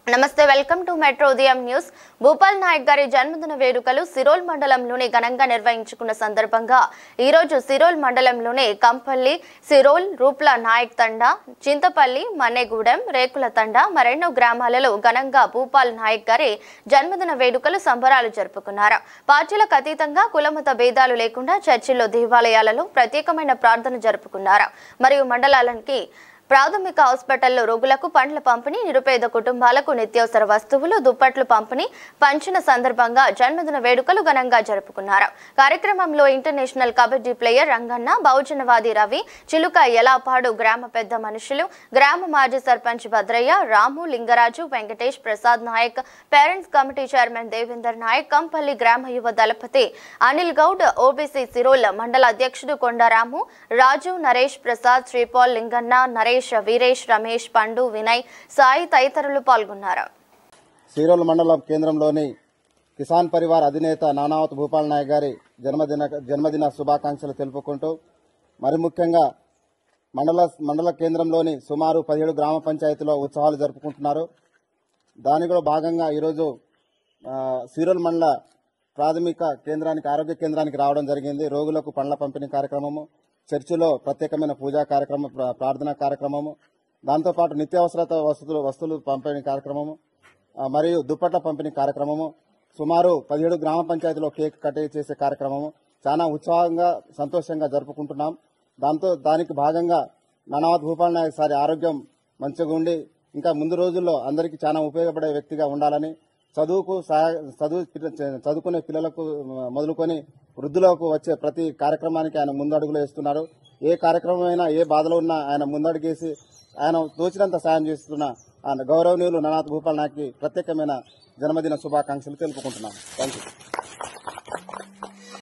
నమస్తే welcome to metro ఉదయం news. Bhupal Naik గారి జన్మదిన వేడుకలు సిరోల్ మండలంలోని ఘనంగా నిర్వహించుకున్న సందర్భంగా ఈ రోజు సిరోల్ మండలంలోని కంపల్లి, సిరోల్, రూప్ల నాయక్ తండా, చింతపల్లి, మన్నెగూడెం, రేకుల తండా మరెన్నో గ్రామాలలో ఘనంగా భూపాల్ నాయక్ గారి జన్మదిన వేడుకలు సంబరాలు జరుపుకున్నారు. పార్టీలకు అతీతంగా కులమత భేదాలు లేకుండా చర్చిల్లో, దేవాలయాలలో ప్రత్యేకమైన ప్రార్థన జరుపుకున్నారు. మరియు మండలానికి ప్రాథమిక హాస్పిటల్లో రోగులకు పండ్ల పంపిణీ, నిరుపేద కుటుంబాలకు నిత్యావసర వస్తువులు, దుప్పట్లు పంపిణీ పంచిన సందర్భంగా జన్మదిన వేడుకలు ఘనంగా జరుపుకున్నారు. కార్యక్రమంలో ఇంటర్నేషనల్ కబడ్డీ ప్లేయర్ రంగన్న, బహుజనవాది రవి, చిలుక ఎలాపాడు గ్రామ పెద్ద మనుషులు, గ్రామ మాజీ sarpanch Bhadraiah, Ramu, Lingaraju, Venkatesh, Prasad Nayak, parents committee chairman Devender Nayak, Kampalli గ్రామ యువ దళపతి అనిల్ గౌడ్, ఓబీసీ సిరోల్ మండల అధ్యక్షుడు కొండరాము, రాజు, నరేష్, ప్రసాద్, శ్రీపాల్, లింగన్న, నరేష్, వీరేష్, రమేష్, పండు, వినయ్, సాయి తదితరులు పాల్గొన్నారు. సిరోల్ మండలం కేంద్రంలోని కిసాన్ పరివార్ అధినేత నానావత్ భూపాల్ నాయక్ గారి జన్మదిన శుభాకాంక్షలు తెలుపుకుంటూ మరి ముఖ్యంగా మండల కేంద్రంలోని సుమారు 17 గ్రామ పంచాయతీలో ఉత్సవాలు జరుపుకుంటున్నారు. దానిలో భాగంగా ఈరోజు సిరోల్ మండల ప్రాథమిక కేంద్రానికి, ఆరోగ్య కేంద్రానికి రావడం జరిగింది. రోగులకు పండ్ల పంపిణీ కార్యక్రమము, చర్చిలో ప్రత్యేకమైన పూజా కార్యక్రమం, ప్రార్థనా కార్యక్రమము, దాంతోపాటు నిత్యావసరత వస్తువులు పంపిణీ కార్యక్రమము మరియు దుప్పట్ల పంపిణీ కార్యక్రమము, సుమారు 17 గ్రామ పంచాయతీలో కేక్ కట్ చేసే కార్యక్రమము చాలా ఉత్సాహంగా, సంతోషంగా జరుపుకుంటున్నాం. దానికి భాగంగా నానావత్ భూపాల్ నాయక్ సారి ఆరోగ్యం మంచిగా ఉండి ఇంకా ముందు రోజుల్లో అందరికీ చాలా ఉపయోగపడే వ్యక్తిగా ఉండాలని, చదువుకునే పిల్లలకు మొదలుకొని వృద్ధులకు వచ్చే ప్రతి కార్యక్రమానికి ఆయన ముందడుగులు వేస్తున్నారు. ఏ కార్యక్రమమైనా, ఏ బాధలో ఉన్నా ఆయన ముందడుగేసి ఆయన తోచినంత సాయం చేస్తున్న గౌరవనీయులు నానావత్ భూపాల్ నాయక్ కి ప్రత్యేకమైన జన్మదిన శుభాకాంక్షలు తెలుపుకుంటున్నాను. Thank you.